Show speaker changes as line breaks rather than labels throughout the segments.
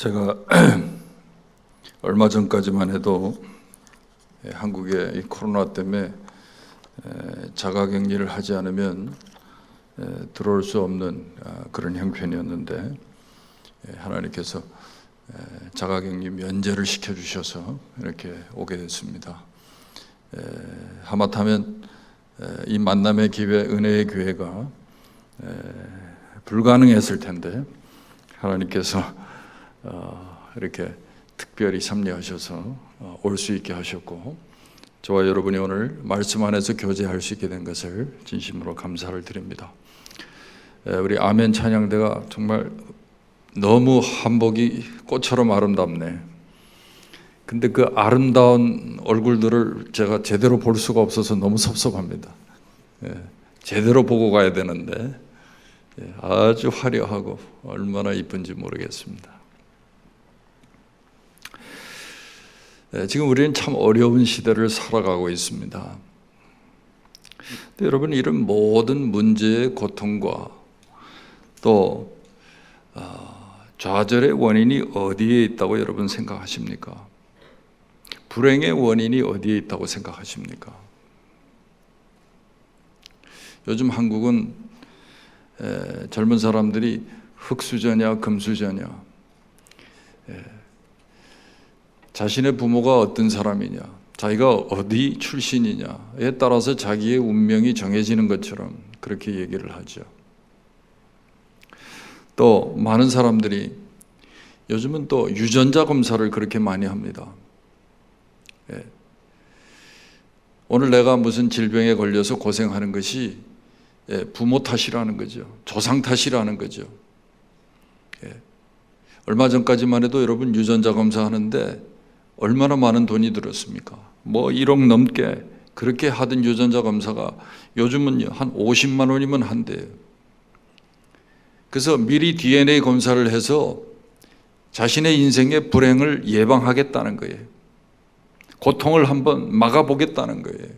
제가 얼마 전까지만 해도 한국의 이 코로나 때문에 자가격리를 하지 않으면 들어올 수 없는 그런 형편이었는데, 하나님께서 자가격리 면제를 시켜주셔서 이렇게 오게 됐습니다. 하마터면 이 만남의 기회, 은혜의 기회가 불가능했을 텐데 하나님께서 이렇게 특별히 섭리하셔서 올 수 있게 하셨고, 저와 여러분이 오늘 말씀 안에서 교제할 수 있게 된 것을 진심으로 감사를 드립니다. 우리 아멘 찬양대가 정말 너무 한복이 꽃처럼 아름답네. 근데 그 아름다운 얼굴들을 제가 제대로 볼 수가 없어서 너무 섭섭합니다. 제대로 보고 가야 되는데 아주 화려하고 얼마나 이쁜지 모르겠습니다. 지금 우리는 참 어려운 시대를 살아가고 있습니다. 근데 여러분, 이런 모든 문제의 고통과 또 좌절의 원인이 어디에 있다고 여러분 생각하십니까? 불행의 원인이 어디에 있다고 생각하십니까? 요즘 한국은 젊은 사람들이 흙수저냐 금수저냐, 자신의 부모가 어떤 사람이냐, 자기가 어디 출신이냐에 따라서 자기의 운명이 정해지는 것처럼 그렇게 얘기를 하죠. 또 많은 사람들이 요즘은 또 유전자 검사를 그렇게 많이 합니다. 오늘 내가 무슨 질병에 걸려서 고생하는 것이 부모 탓이라는 거죠. 조상 탓이라는 거죠. 얼마 전까지만 해도 여러분 유전자 검사하는데 얼마나 많은 돈이 들었습니까? 뭐 1억 넘게 그렇게 하던 유전자 검사가 요즘은 한 50만 원이면 한대요. 그래서 미리 DNA 검사를 해서 자신의 인생의 불행을 예방하겠다는 거예요. 고통을 한번 막아보겠다는 거예요.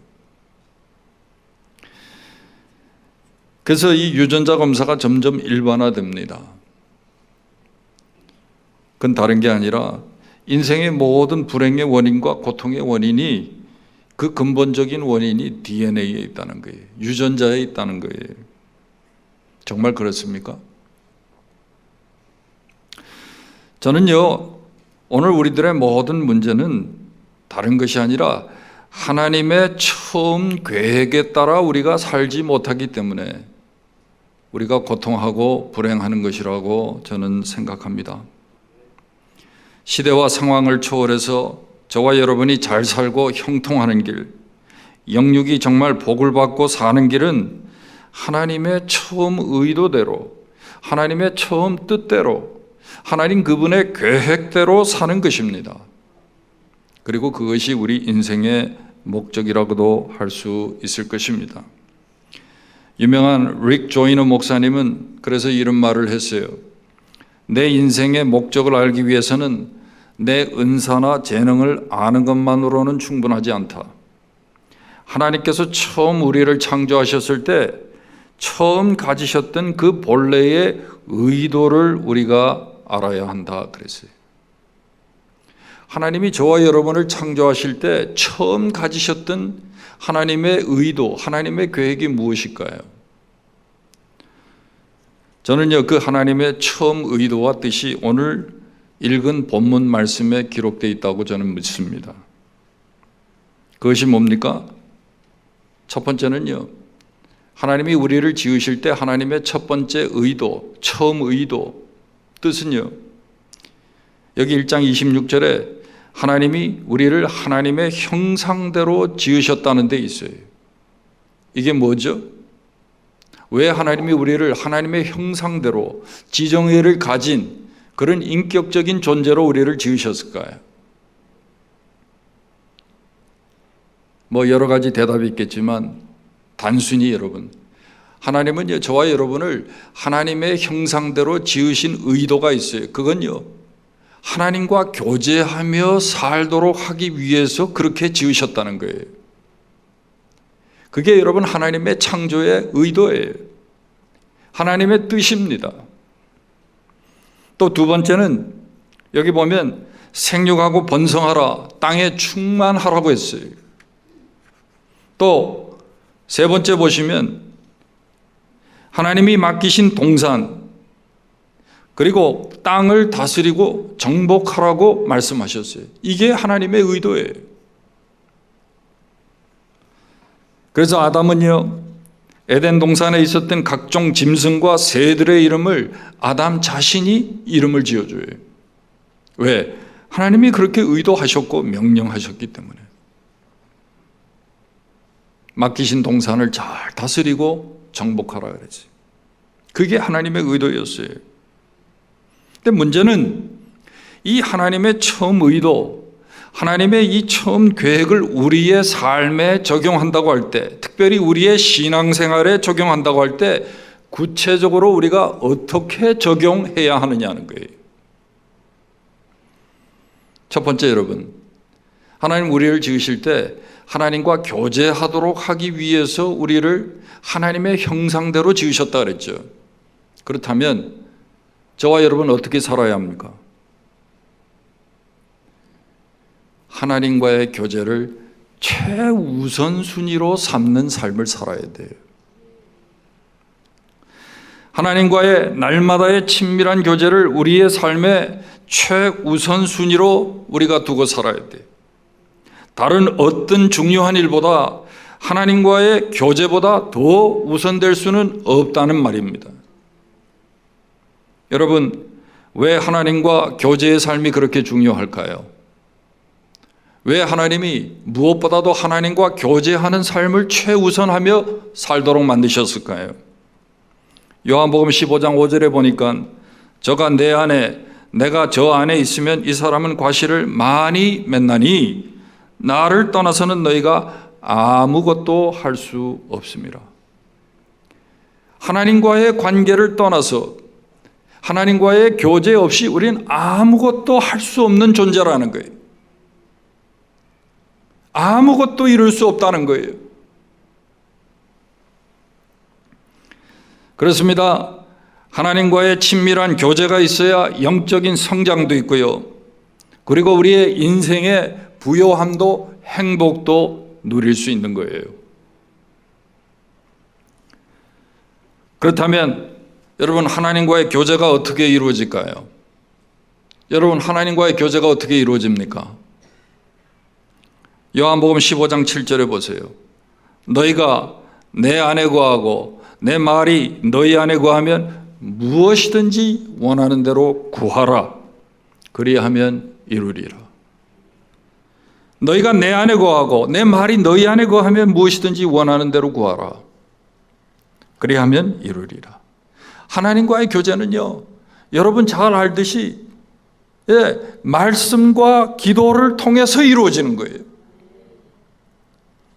그래서 이 유전자 검사가 점점 일반화됩니다. 그건 다른 게 아니라 인생의 모든 불행의 원인과 고통의 원인이, 그 근본적인 원인이 DNA에 있다는 거예요. 유전자에 있다는 거예요. 정말 그렇습니까? 저는요, 오늘 우리들의 모든 문제는 다른 것이 아니라 하나님의 처음 계획에 따라 우리가 살지 못하기 때문에 우리가 고통하고 불행하는 것이라고 저는 생각합니다. 시대와 상황을 초월해서 저와 여러분이 잘 살고 형통하는 길, 영육이 정말 복을 받고 사는 길은 하나님의 처음 의도대로, 하나님의 처음 뜻대로, 하나님 그분의 계획대로 사는 것입니다. 그리고 그것이 우리 인생의 목적이라고도 할 수 있을 것입니다. 유명한 릭 조이너 목사님은 그래서 이런 말을 했어요. 내 인생의 목적을 알기 위해서는 내 은사나 재능을 아는 것만으로는 충분하지 않다. 하나님께서 처음 우리를 창조하셨을 때 처음 가지셨던 그 본래의 의도를 우리가 알아야 한다 그랬어요. 하나님이 저와 여러분을 창조하실 때 처음 가지셨던 하나님의 의도, 하나님의 계획이 무엇일까요? 저는요, 그 하나님의 처음 의도와 뜻이 오늘 읽은 본문 말씀에 기록되어 있다고 저는 믿습니다. 그것이 뭡니까? 첫 번째는요, 하나님이 우리를 지으실 때 하나님의 첫 번째 의도, 처음 의도, 뜻은요, 여기 1장 26절에 하나님이 우리를 하나님의 형상대로 지으셨다는 데 있어요. 이게 뭐죠? 왜 하나님이 우리를 하나님의 형상대로 지정의를 가진 그런 인격적인 존재로 우리를 지으셨을까요? 뭐 여러 가지 대답이 있겠지만 단순히 여러분, 하나님은 저와 여러분을 하나님의 형상대로 지으신 의도가 있어요. 그건요, 하나님과 교제하며 살도록 하기 위해서 그렇게 지으셨다는 거예요. 그게 여러분 하나님의 창조의 의도예요. 하나님의 뜻입니다. 또 두 번째는 여기 보면 생육하고 번성하라, 땅에 충만하라고 했어요. 또 세 번째 보시면 하나님이 맡기신 동산, 그리고 땅을 다스리고 정복하라고 말씀하셨어요. 이게 하나님의 의도예요. 그래서 아담은요, 에덴 동산에 있었던 각종 짐승과 새들의 이름을 아담 자신이 이름을 지어줘요. 왜? 하나님이 그렇게 의도하셨고 명령하셨기 때문에. 맡기신 동산을 잘 다스리고 정복하라 그랬어요. 그게 하나님의 의도였어요. 근데 문제는 이 하나님의 처음 의도, 하나님의 이 처음 계획을 우리의 삶에 적용한다고 할 때, 특별히 우리의 신앙생활에 적용한다고 할 때 구체적으로 우리가 어떻게 적용해야 하느냐는 거예요. 첫 번째, 여러분, 하나님 우리를 지으실 때 하나님과 교제하도록 하기 위해서 우리를 하나님의 형상대로 지으셨다 그랬죠. 그렇다면 저와 여러분은 어떻게 살아야 합니까? 하나님과의 교제를 최우선순위로 삼는 삶을 살아야 돼요. 하나님과의 날마다의 친밀한 교제를 우리의 삶의 최우선순위로 우리가 두고 살아야 돼요. 다른 어떤 중요한 일보다 하나님과의 교제보다 더 우선될 수는 없다는 말입니다. 여러분, 왜 하나님과 교제의 삶이 그렇게 중요할까요? 왜 하나님이 무엇보다도 하나님과 교제하는 삶을 최우선하며 살도록 만드셨을까요? 요한복음 15장 5절에 보니까 저가 내 안에, 내가 저 안에 있으면 이 사람은 과실을 많이 맺나니 나를 떠나서는 너희가 아무것도 할 수 없습니다. 하나님과의 관계를 떠나서 하나님과의 교제 없이 우리는 아무것도 할 수 없는 존재라는 거예요. 아무것도 이룰 수 없다는 거예요. 그렇습니다. 하나님과의 친밀한 교제가 있어야 영적인 성장도 있고요. 그리고 우리의 인생의 부요함도 행복도 누릴 수 있는 거예요. 그렇다면 여러분, 하나님과의 교제가 어떻게 이루어질까요? 여러분, 하나님과의 교제가 어떻게 이루어집니까? 요한복음 15장 7절에 보세요. 너희가 내 안에 거하고 내 말이 너희 안에 거하면 무엇이든지 원하는 대로 구하라. 그리하면 이루리라. 너희가 내 안에 거하고 내 말이 너희 안에 거하면 무엇이든지 원하는 대로 구하라. 그리하면 이루리라. 하나님과의 교제는요, 여러분 잘 알듯이 말씀과 기도를 통해서 이루어지는 거예요.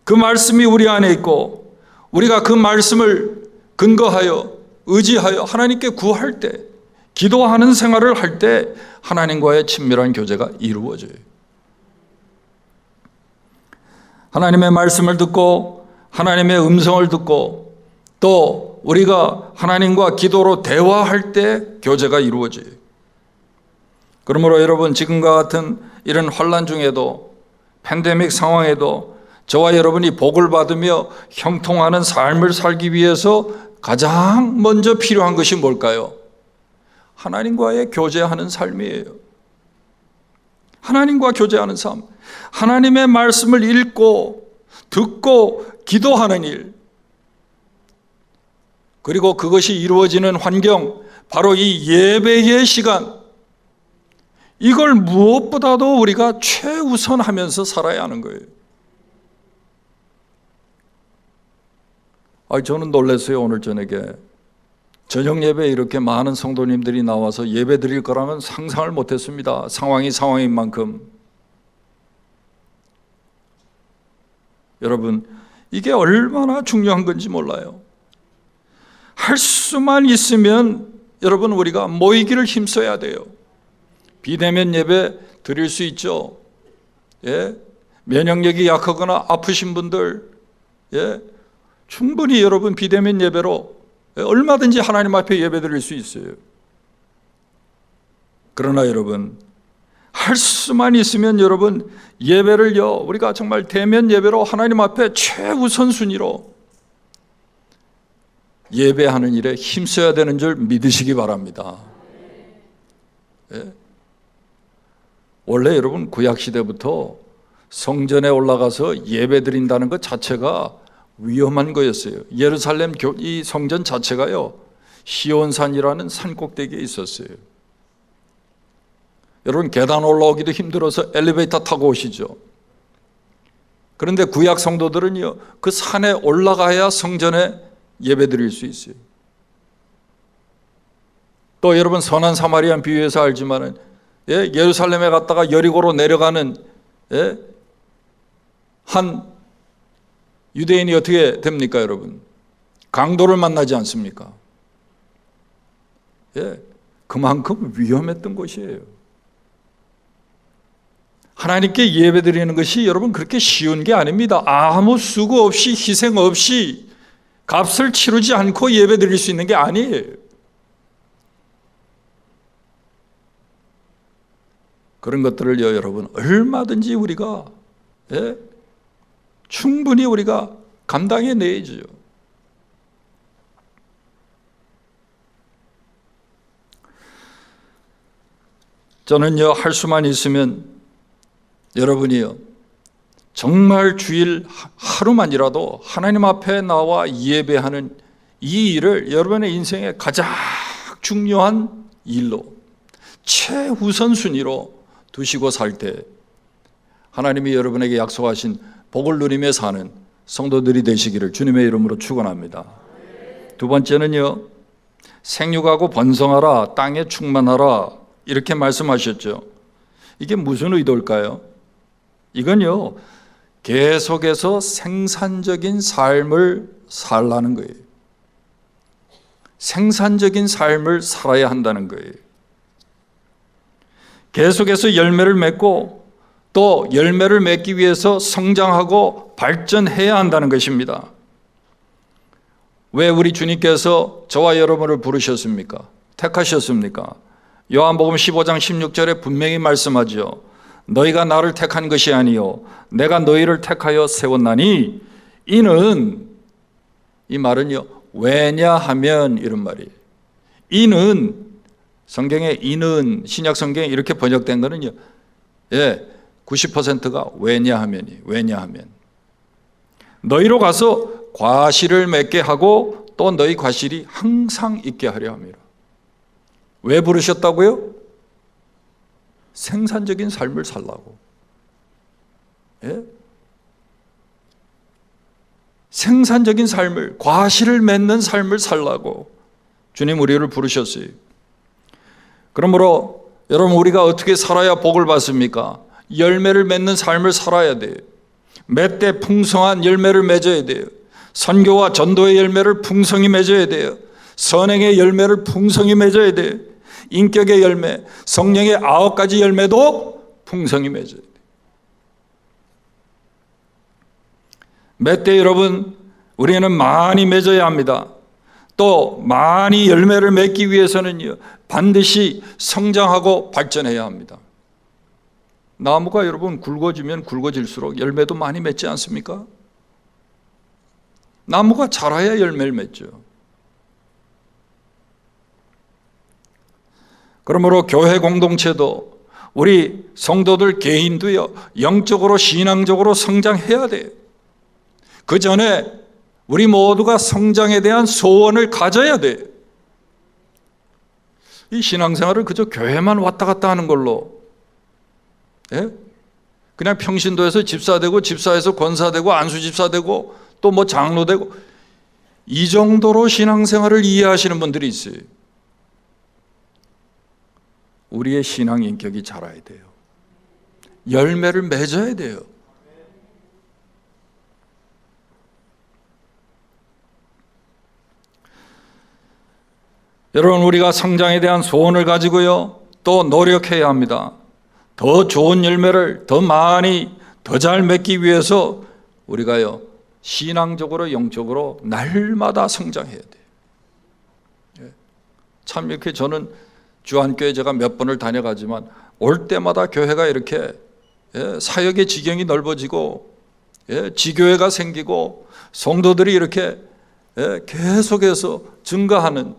그 말씀이 우리 안에 있고 우리가 그 말씀을 근거하여 의지하여 하나님께 구할 때, 기도하는 생활을 할 때 하나님과의 친밀한 교제가 이루어져요. 하나님의 말씀을 듣고 하나님의 음성을 듣고 또 우리가 하나님과 기도로 대화할 때 교제가 이루어져요. 그러므로 여러분, 지금과 같은 이런 환난 중에도, 팬데믹 상황에도 저와 여러분이 복을 받으며 형통하는 삶을 살기 위해서 가장 먼저 필요한 것이 뭘까요? 하나님과의 교제하는 삶이에요. 하나님과 교제하는 삶, 하나님의 말씀을 읽고 듣고 기도하는 일, 그리고 그것이 이루어지는 환경, 바로 이 예배의 시간, 이걸 무엇보다도 우리가 최우선하면서 살아야 하는 거예요. 저는 놀랐어요. 오늘 저녁에 저녁 예배에 이렇게 많은 성도님들이 나와서 예배 드릴 거라면 상상을 못했습니다. 상황이 상황인 만큼. 여러분, 이게 얼마나 중요한 건지 몰라요. 할 수만 있으면 여러분, 우리가 모이기를 힘써야 돼요. 비대면 예배 드릴 수 있죠. 면역력이 약하거나 아프신 분들, 충분히 여러분 비대면 예배로 얼마든지 하나님 앞에 예배 드릴 수 있어요. 그러나 여러분, 할 수만 있으면 여러분 예배를요, 우리가 정말 대면 예배로 하나님 앞에 최우선 순위로 예배하는 일에 힘써야 되는 줄 믿으시기 바랍니다. 예? 원래 여러분 구약시대부터 성전에 올라가서 예배 드린다는 것 자체가 위험한 거였어요. 예루살렘 이 성전 자체가요, 시온산이라는 산 꼭대기에 있었어요. 여러분 계단 올라오기도 힘들어서 엘리베이터 타고 오시죠. 그런데 구약 성도들은요, 그 산에 올라가야 성전에 예배 드릴 수 있어요. 또 여러분 선한 사마리안 비유에서 알지만은, 예, 예루살렘에 갔다가 여리고로 내려가는, 예, 한 유대인이 어떻게 됩니까, 여러분? 강도를 만나지 않습니까? 예, 그만큼 위험했던 곳이에요. 하나님께 예배 드리는 것이 여러분 그렇게 쉬운 게 아닙니다. 아무 수고 없이 희생 없이 값을 치르지 않고 예배 드릴 수 있는 게 아니에요. 그런 것들을요, 여러분 얼마든지 우리가, 예? 충분히 우리가 감당해 내야죠. 저는요, 할 수만 있으면 여러분이요, 정말 주일 하루만이라도 하나님 앞에 나와 예배하는 이 일을 여러분의 인생의 가장 중요한 일로, 최우선 순위로 두시고 살 때 하나님이 여러분에게 약속하신 복을 누리며 사는 성도들이 되시기를 주님의 이름으로 축원합니다. 두 번째는요, 생육하고 번성하라, 땅에 충만하라, 이렇게 말씀하셨죠. 이게 무슨 의도일까요? 이건요, 계속해서 생산적인 삶을 살라는 거예요. 생산적인 삶을 살아야 한다는 거예요. 계속해서 열매를 맺고 또 열매를 맺기 위해서 성장하고 발전해야 한다는 것입니다. 왜 우리 주님께서 저와 여러분을 부르셨습니까? 택하셨습니까? 요한복음 15장 16절에 분명히 말씀하죠. 너희가 나를 택한 것이 아니요 내가 너희를 택하여 세웠나니, 이는, 이 말은요, 왜냐하면, 이런 말이에요. 이는, 성경에 이는, 신약 성경에 이렇게 번역된 거는요, 예, 90%가 왜냐하면이에요. 왜냐하면 너희로 가서 과실을 맺게 하고 또 너희 과실이 항상 있게 하려 함이라. 왜 부르셨다고요? 생산적인 삶을 살라고. 예? 생산적인 삶을, 과실을 맺는 삶을 살라고 주님 우리를 부르셨어요. 그러므로 여러분, 우리가 어떻게 살아야 복을 받습니까? 열매를 맺는 삶을 살아야 돼요. 맺되 풍성한 열매를 맺어야 돼요. 선교와 전도의 열매를 풍성히 맺어야 돼요. 선행의 열매를 풍성히 맺어야 돼요. 인격의 열매, 성령의 9가지 열매도 풍성히 맺어야 돼요. 맺되 여러분, 우리는 많이 맺어야 합니다. 또 많이 열매를 맺기 위해서는요, 반드시 성장하고 발전해야 합니다. 나무가 여러분 굵어지면 굵어질수록 열매도 많이 맺지 않습니까? 나무가 자라야 열매를 맺죠. 그러므로 교회 공동체도, 우리 성도들 개인도요, 영적으로 신앙적으로 성장해야 돼요. 그 전에 우리 모두가 성장에 대한 소원을 가져야 돼요. 이 신앙생활을 그저 교회만 왔다 갔다 하는 걸로, 예? 그냥 평신도에서 집사 되고, 집사에서 권사 되고, 안수 집사 되고, 또 뭐 장로 되고, 이 정도로 신앙생활을 이해하시는 분들이 있어요. 우리의 신앙 인격이 자라야 돼요. 열매를 맺어야 돼요. 여러분, 우리가 성장에 대한 소원을 가지고요, 또 노력해야 합니다. 더 좋은 열매를 더 많이, 더 잘 맺기 위해서 우리가요, 신앙적으로 영적으로 날마다 성장해야 돼요. 참 이렇게 저는 주한교회 제가 몇 번을 다녀가지만 올 때마다 교회가 이렇게 사역의 지경이 넓어지고 지교회가 생기고 성도들이 이렇게 계속해서 증가하는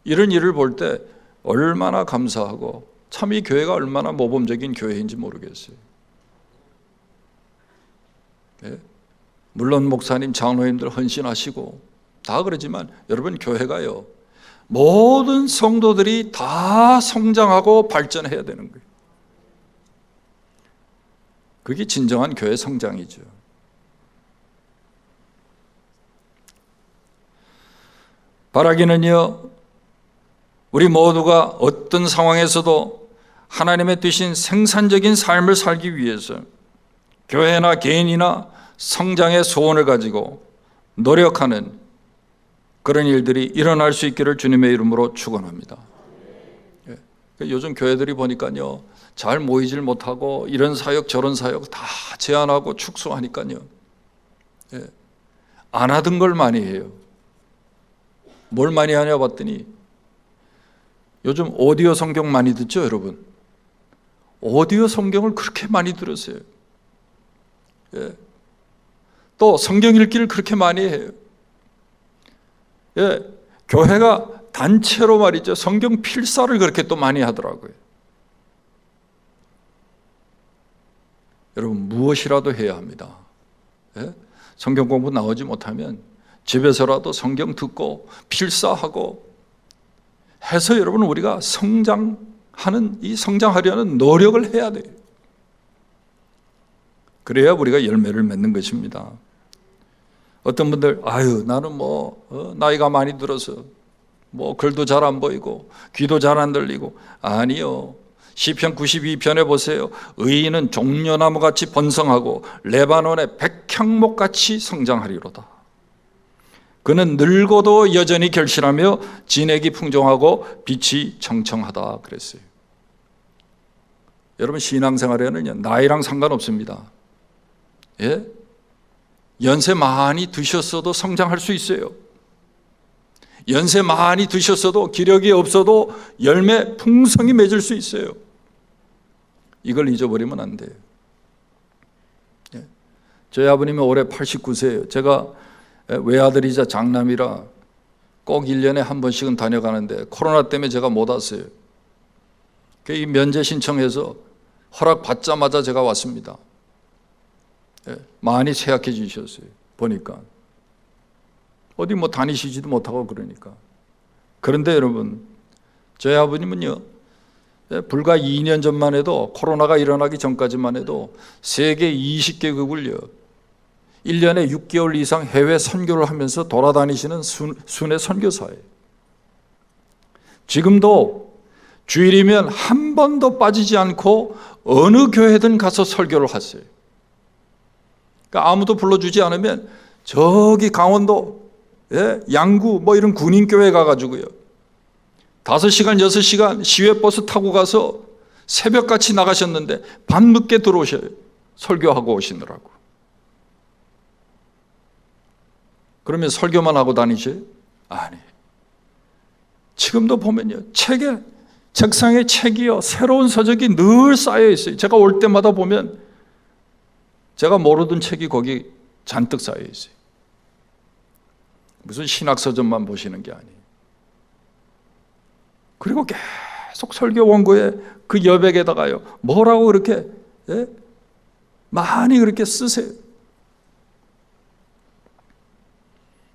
이런 일을 볼 때 얼마나 감사하고 참 이 교회가 얼마나 모범적인 교회인지 모르겠어요. 물론 목사님, 장로님들 헌신하시고 다 그러지만 여러분, 교회가요, 모든 성도들이 다 성장하고 발전해야 되는 거예요. 그게 진정한 교회 성장이죠. 바라기는요, 우리 모두가 어떤 상황에서도 하나님의 뜻인 생산적인 삶을 살기 위해서 교회나 개인이나 성장의 소원을 가지고 노력하는 그런 일들이 일어날 수 있기를 주님의 이름으로 축원합니다. 요즘 교회들이 보니까요, 잘 모이질 못하고 이런 사역 저런 사역 다 제안하고 축소하니까요, 안 하던 걸 많이 해요. 뭘 많이 하냐 봤더니 요즘 오디오 성경 많이 듣죠, 여러분? 오디오 성경을 그렇게 많이 들으세요. 또 성경 읽기를 그렇게 많이 해요. 교회가 단체로 말이죠, 성경 필사를 그렇게 또 많이 하더라고요. 여러분, 무엇이라도 해야 합니다. 성경 공부 나오지 못하면 집에서라도 성경 듣고 필사하고 해서 여러분, 우리가 성장하려는 노력을 해야 돼요. 그래야 우리가 열매를 맺는 것입니다. 어떤 분들, 나는 나이가 많이 들어서 글도 잘 안 보이고 귀도 잘 안 들리고. 아니요, 시편 92편에 보세요. 의인은 종려나무같이 번성하고 레바논의 백향목같이 성장하리로다. 그는 늙어도 여전히 결실하며 진액이 풍성하고 빛이 청청하다 그랬어요. 여러분, 신앙생활에는요, 나이랑 상관없습니다. 연세 많이 드셨어도 성장할 수 있어요. 연세 많이 드셨어도 기력이 없어도 열매 풍성히 맺을 수 있어요. 이걸 잊어버리면 안 돼요. 저희 아버님이 올해 89세예요. 제가 외아들이자 장남이라 꼭 1년에 한 번씩은 다녀가는데 코로나 때문에 제가 못 왔어요. 이 면제 신청해서 허락 받자마자 제가 왔습니다. 많이 쇠약해지셨어요. 보니까 어디 다니시지도 못하고 그러니까. 그런데 여러분, 저희 아버님은요, 불과 2년 전만 해도, 코로나가 일어나기 전까지만 해도 세계 20개국을요 1년에 6개월 이상 해외 선교를 하면서 돌아다니시는 순회 선교사예요. 지금도 주일이면 한 번도 빠지지 않고 어느 교회든 가서 설교를 하세요. 그러니까 아무도 불러주지 않으면 저기 강원도 양구 이런 군인교회 가가지고요 5시간 6시간 시외버스 타고 가서 새벽같이 나가셨는데 밤늦게 들어오셔요. 설교하고 오시느라고. 그러면 설교만 하고 다니셔요? 아니, 지금도 보면요, 책상에 책이요, 새로운 서적이 늘 쌓여 있어요. 제가 올 때마다 보면 제가 모르던 책이 거기 잔뜩 쌓여 있어요. 무슨 신학서적만 보시는 게 아니에요. 그리고 계속 설교 원고에 그 여백에다가요, 뭐라고 그렇게 많이 그렇게 쓰세요.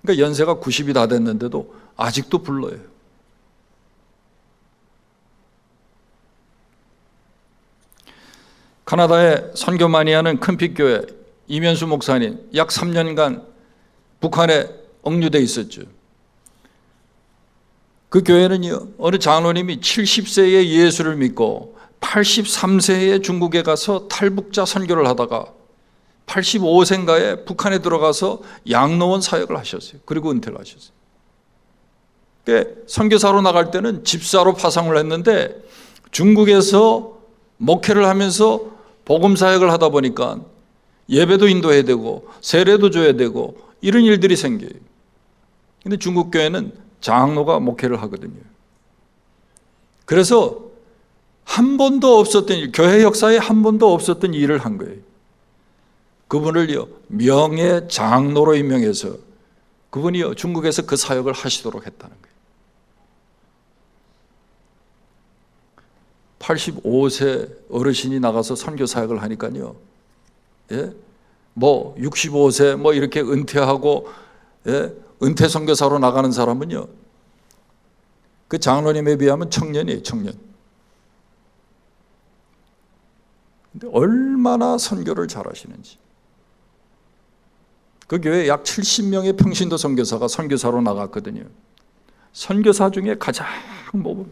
그러니까 연세가 90이 다 됐는데도 아직도 불러요. 카나다에 선교 많이 하는 큰빛교회 이면수 목사님, 약 3년간 북한에 억류돼 있었죠. 그 교회는요, 어느 장로님이 70세에 예수를 믿고 83세에 중국에 가서 탈북자 선교를 하다가 85세인가에 북한에 들어가서 양로원 사역을 하셨어요. 그리고 은퇴를 하셨어요. 선교사로 나갈 때는 집사로 파송을 했는데 중국에서 목회를 하면서 복음 사역을 하다 보니까 예배도 인도해야 되고 세례도 줘야 되고 이런 일들이 생겨요. 근데 중국 교회는 장로가 목회를 하거든요. 그래서 한 번도 없었던 일, 교회 역사에 한 번도 없었던 일을 한 거예요. 그분을요, 명예 장로로 임명해서 그분이요, 중국에서 그 사역을 하시도록 했다는 거예요. 85세 어르신이 나가서 선교 사역을 하니까요, 예? 뭐 65세 뭐 이렇게 은퇴하고, 예? 은퇴 선교사로 나가는 사람은요, 그 장로님에 비하면 청년이에요, 청년. 근데 얼마나 선교를 잘하시는지. 그 교회에 약 70명의 평신도 선교사가 선교사로 나갔거든요. 선교사 중에 가장 모범.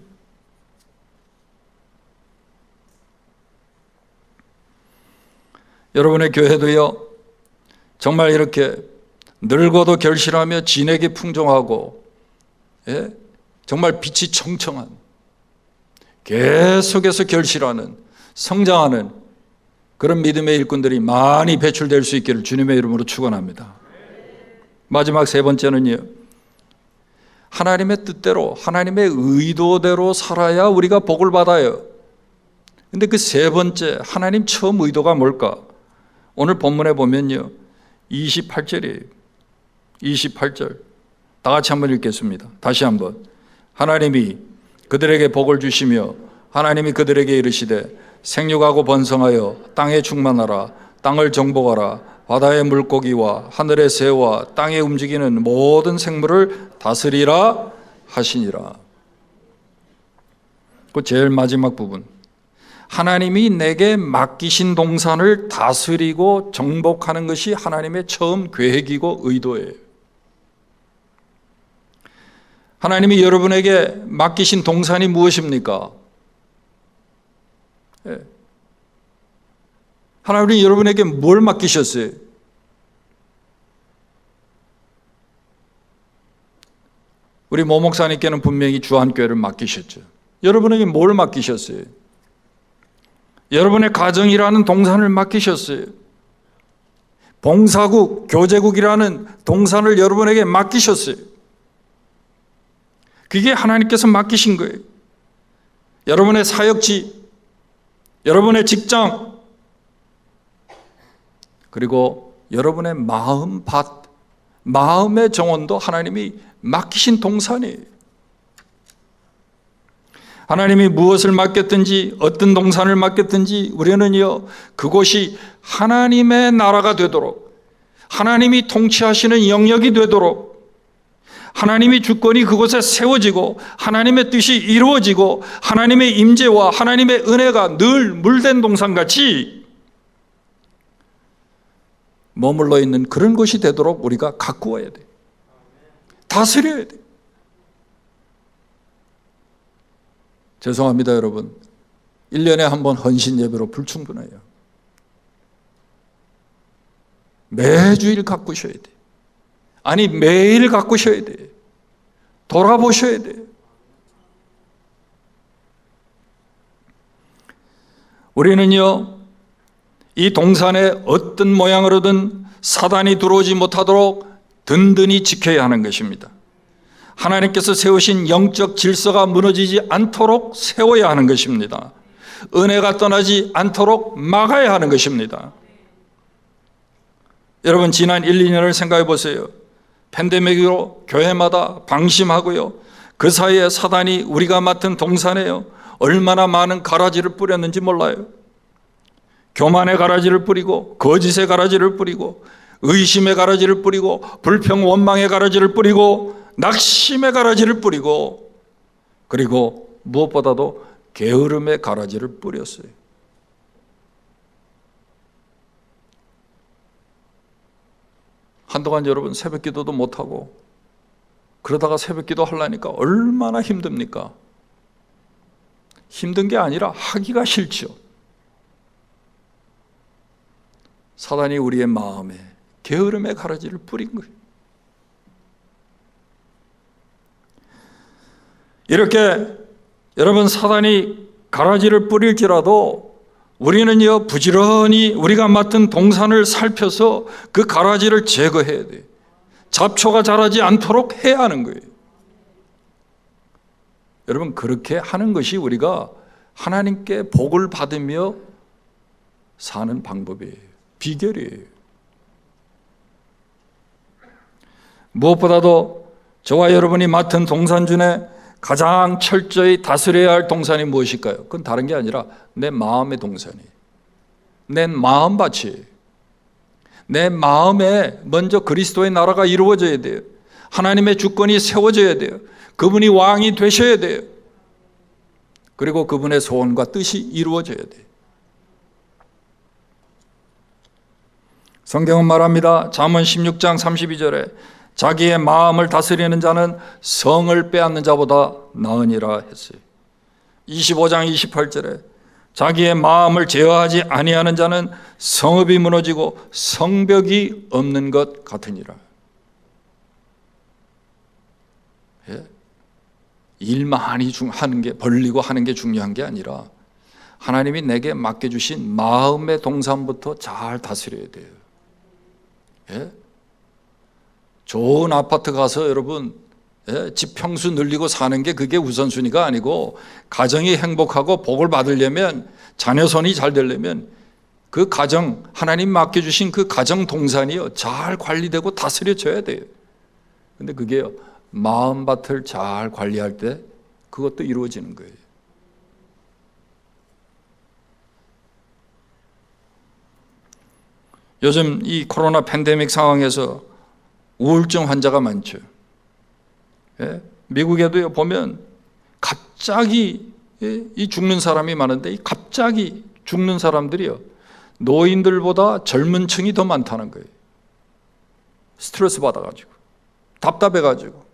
여러분의 교회도요, 정말 이렇게 늙어도 결실하며 진액이 풍성하고, 예? 정말 빛이 청청한, 계속해서 결실하는, 성장하는 그런 믿음의 일꾼들이 많이 배출될 수 있기를 주님의 이름으로 축원합니다. 마지막 세 번째는요, 하나님의 뜻대로, 하나님의 의도대로 살아야 우리가 복을 받아요. 근데 그 세 번째, 하나님 처음 의도가 뭘까? 오늘 본문에 보면요, 28절이에요. 28절. 다 같이 한번 읽겠습니다. 다시 한번. 하나님이 그들에게 복을 주시며 하나님이 그들에게 이르시되 생육하고 번성하여 땅에 충만하라. 땅을 정복하라. 바다의 물고기와 하늘의 새와 땅에 움직이는 모든 생물을 다스리라 하시니라. 그 제일 마지막 부분. 하나님이 내게 맡기신 동산을 다스리고 정복하는 것이 하나님의 처음 계획이고 의도예요. 하나님이 여러분에게 맡기신 동산이 무엇입니까? 예. 하나님이 여러분에게 뭘 맡기셨어요? 우리 모 목사님께는 분명히 주한교회를 맡기셨죠. 여러분에게 뭘 맡기셨어요? 여러분의 가정이라는 동산을 맡기셨어요. 봉사국, 교제국이라는 동산을 여러분에게 맡기셨어요. 그게 하나님께서 맡기신 거예요. 여러분의 사역지, 여러분의 직장, 그리고 여러분의 마음밭, 마음의 정원도 하나님이 맡기신 동산이에요. 하나님이 무엇을 맡겼든지 어떤 동산을 맡겼든지 우리는요, 그곳이 하나님의 나라가 되도록, 하나님이 통치하시는 영역이 되도록, 하나님의 주권이 그곳에 세워지고 하나님의 뜻이 이루어지고 하나님의 임재와 하나님의 은혜가 늘 물된 동산같이 머물러 있는 그런 곳이 되도록 우리가 가꾸어야 돼. 다스려야 돼. 죄송합니다, 여러분. 1년에 한 번 헌신 예배로 불충분해요. 매주일 가꾸셔야 돼. 아니, 매일 가꾸셔야 돼. 돌아보셔야 돼. 우리는요, 이 동산에 어떤 모양으로든 사단이 들어오지 못하도록 든든히 지켜야 하는 것입니다. 하나님께서 세우신 영적 질서가 무너지지 않도록 세워야 하는 것입니다. 은혜가 떠나지 않도록 막아야 하는 것입니다. 여러분, 지난 1, 2년을 생각해 보세요. 팬데믹으로 교회마다 방심하고요, 그 사이에 사단이 우리가 맡은 동산에요, 얼마나 많은 가라지를 뿌렸는지 몰라요. 교만의 가라지를 뿌리고, 거짓의 가라지를 뿌리고, 의심의 가라지를 뿌리고, 불평 원망의 가라지를 뿌리고, 낙심의 가라지를 뿌리고, 그리고 무엇보다도 게으름의 가라지를 뿌렸어요. 한동안 여러분 새벽 기도도 못하고, 그러다가 새벽 기도 하려니까 얼마나 힘듭니까? 힘든 게 아니라 하기가 싫죠. 사단이 우리의 마음에 게으름의 가라지를 뿌린 거예요. 이렇게 여러분, 사단이 가라지를 뿌릴지라도 우리는요, 부지런히 우리가 맡은 동산을 살펴서 그 가라지를 제거해야 돼요. 잡초가 자라지 않도록 해야 하는 거예요. 여러분, 그렇게 하는 것이 우리가 하나님께 복을 받으며 사는 방법이에요. 비결이에요. 무엇보다도 저와 여러분이 맡은 동산 중에 가장 철저히 다스려야 할 동산이 무엇일까요? 그건 다른 게 아니라 내 마음의 동산이에요. 내 마음밭이에요. 내 마음에 먼저 그리스도의 나라가 이루어져야 돼요. 하나님의 주권이 세워져야 돼요. 그분이 왕이 되셔야 돼요. 그리고 그분의 소원과 뜻이 이루어져야 돼요. 성경은 말합니다. 잠언 16장 32절에 자기의 마음을 다스리는 자는 성을 빼앗는 자보다 나으니라 했어요. 25장 28절에 자기의 마음을 제어하지 아니하는 자는 성읍이 무너지고 성벽이 없는 것 같으니라. 예? 일 많이 하는 게, 벌리고 하는 게 중요한 게 아니라 하나님이 내게 맡겨주신 마음의 동산부터 잘 다스려야 돼요. 예? 좋은 아파트 가서 여러분 집 평수 늘리고 사는 게 그게 우선순위가 아니고, 가정이 행복하고 복을 받으려면, 자녀 손이 잘 되려면 그 가정, 하나님 맡겨주신 그 가정 동산이요 잘 관리되고 다스려져야 돼요. 근데 그게요 마음밭을 잘 관리할 때 그것도 이루어지는 거예요. 요즘 이 코로나 팬데믹 상황에서 우울증 환자가 많죠. 예? 미국에도 보면 갑자기 이 죽는 사람이 많은데, 이 갑자기 죽는 사람들이요 노인들보다 젊은 층이 더 많다는 거예요. 스트레스 받아가지고, 답답해가지고.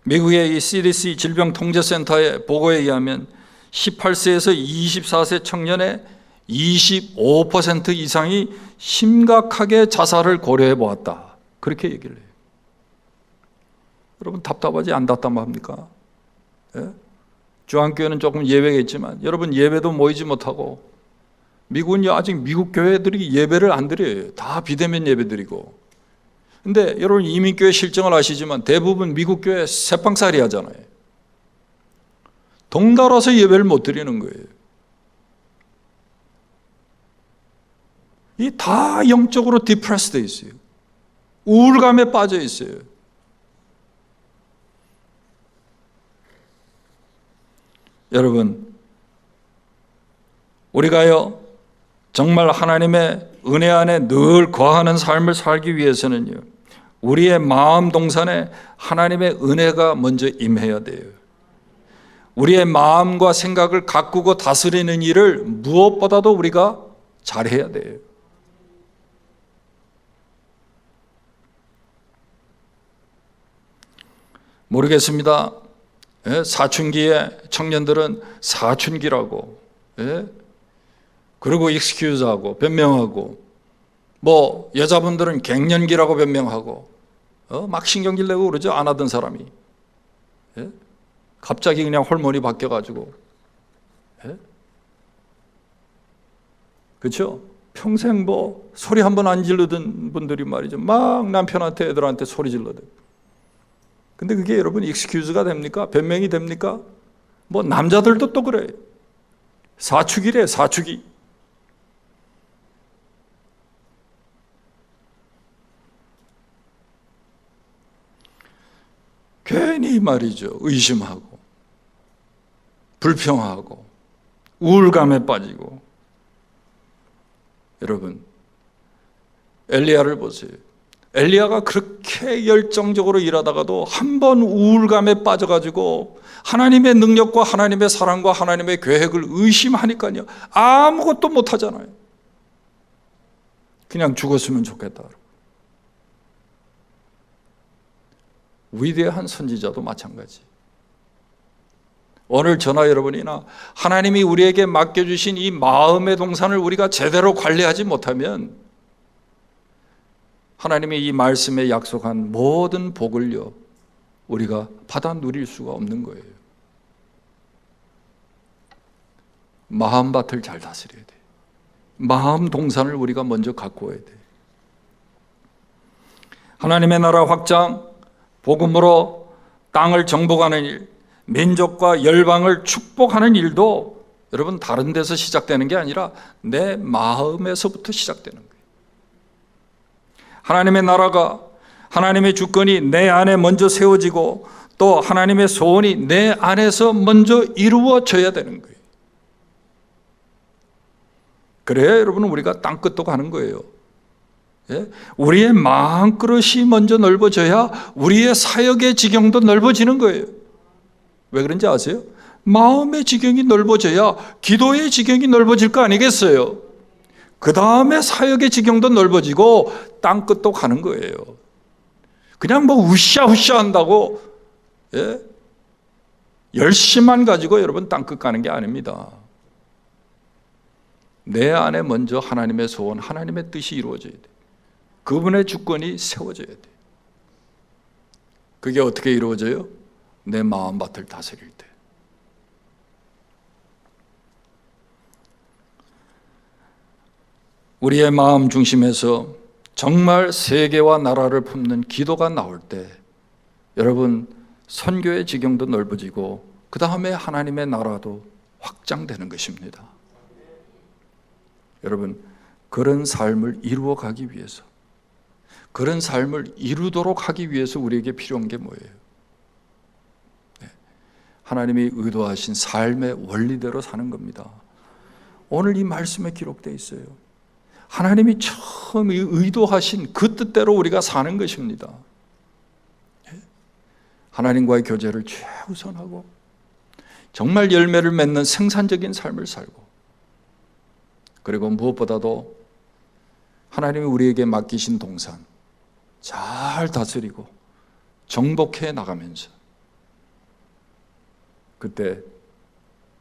미국의 이 CDC 질병통제센터의 보고에 의하면 18세에서 24세 청년의 25% 이상이 심각하게 자살을 고려해 보았다. 그렇게 얘기를 해요. 여러분 답답하지 안 답답합니까? 예? 주한교회는 조금 예외겠지만 여러분 예배도 모이지 못하고, 미국은 아직 미국 교회들이 예배를 안 드려요. 다 비대면 예배 드리고. 근데 여러분 이민교회 실정을 아시지만 대부분 미국 교회 새빵살이 하잖아요. 덩달아서 예배를 못 드리는 거예요. 이 다 영적으로 디프레스 돼 있어요. 우울감에 빠져 있어요. 여러분, 우리가요 정말 하나님의 은혜 안에 늘 거하는 삶을 살기 위해서는요 우리의 마음 동산에 하나님의 은혜가 먼저 임해야 돼요. 우리의 마음과 생각을 가꾸고 다스리는 일을 무엇보다도 우리가 잘해야 돼요. 모르겠습니다. 사춘기의 청년들은 사춘기라고, 그리고 익스큐즈하고 변명하고, 뭐 여자분들은 갱년기라고 변명하고, 막 신경질 내고 그러죠. 안 하던 사람이 갑자기 그냥 호르몬이 바뀌어가지고, 그렇죠? 평생 뭐 소리 한 번 안 지르던 분들이 말이죠 막 남편한테 애들한테 소리 질러대. 근데 그게 여러분 익스큐즈가 됩니까? 변명이 됩니까? 뭐 남자들도 또 그래요. 사춘기래, 사춘기. 괜히 말이죠 의심하고 불평하고 우울감에 빠지고. 여러분 엘리야를 보세요. 엘리야가 그렇게 열정적으로 일하다가도 한 번 우울감에 빠져가지고 하나님의 능력과 하나님의 사랑과 하나님의 계획을 의심하니까요 아무것도 못하잖아요. 그냥 죽었으면 좋겠다. 위대한 선지자도 마찬가지. 오늘 저나 여러분이나 하나님이 우리에게 맡겨주신 이 마음의 동산을 우리가 제대로 관리하지 못하면 하나님의 이 말씀에 약속한 모든 복을요 우리가 받아 누릴 수가 없는 거예요. 마음밭을 잘 다스려야 돼요. 마음 동산을 우리가 먼저 가꾸어야 돼요. 하나님의 나라 확장, 복음으로 땅을 정복하는 일, 민족과 열방을 축복하는 일도 여러분 다른 데서 시작되는 게 아니라 내 마음에서부터 시작되는 거예요. 하나님의 나라가, 하나님의 주권이 내 안에 먼저 세워지고 또 하나님의 소원이 내 안에서 먼저 이루어져야 되는 거예요. 그래야 여러분 우리가 땅끝도 가는 거예요. 예? 우리의 마음그릇이 먼저 넓어져야 우리의 사역의 지경도 넓어지는 거예요. 왜 그런지 아세요? 마음의 지경이 넓어져야 기도의 지경이 넓어질 거 아니겠어요? 그 다음에 사역의 지경도 넓어지고 땅끝도 가는 거예요. 그냥 뭐 으쌰으쌰 한다고 예? 열심만 가지고 여러분 땅끝 가는 게 아닙니다. 내 안에 먼저 하나님의 소원, 하나님의 뜻이 이루어져야 돼. 그분의 주권이 세워져야 돼. 그게 어떻게 이루어져요? 내 마음밭을 다스릴 때. 우리의 마음 중심에서 정말 세계와 나라를 품는 기도가 나올 때 여러분 선교의 지경도 넓어지고 그 다음에 하나님의 나라도 확장되는 것입니다. 여러분 그런 삶을 이루어가기 위해서, 그런 삶을 이루도록 하기 위해서 우리에게 필요한 게 뭐예요? 하나님이 의도하신 삶의 원리대로 사는 겁니다. 오늘 이 말씀에 기록되어 있어요. 하나님이 처음 의도하신 그 뜻대로 우리가 사는 것입니다. 하나님과의 교제를 최우선하고 정말 열매를 맺는 생산적인 삶을 살고, 그리고 무엇보다도 하나님이 우리에게 맡기신 동산 잘 다스리고 정복해 나가면서 그때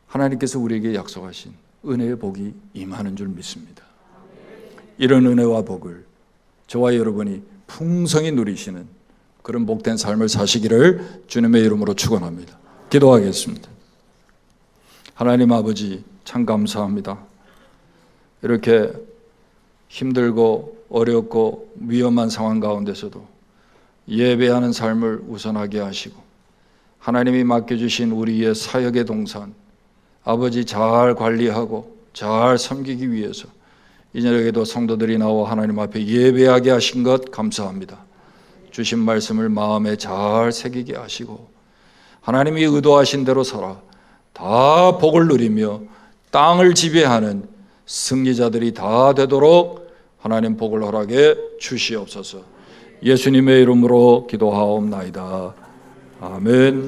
하나님께서 우리에게 약속하신 은혜의 복이 임하는 줄 믿습니다. 이런 은혜와 복을 저와 여러분이 풍성히 누리시는 그런 복된 삶을 사시기를 주님의 이름으로 축원합니다. 기도하겠습니다. 하나님 아버지 참 감사합니다. 이렇게 힘들고 어렵고 위험한 상황 가운데서도 예배하는 삶을 우선하게 하시고 하나님이 맡겨주신 우리의 사역의 동산 아버지 잘 관리하고 잘 섬기기 위해서 이 저녁에도 성도들이 나와 하나님 앞에 예배하게 하신 것 감사합니다. 주신 말씀을 마음에 잘 새기게 하시고 하나님이 의도하신 대로 살아 다 복을 누리며 땅을 지배하는 승리자들이 다 되도록 하나님 복을 허락해 주시옵소서. 예수님의 이름으로 기도하옵나이다. 아멘.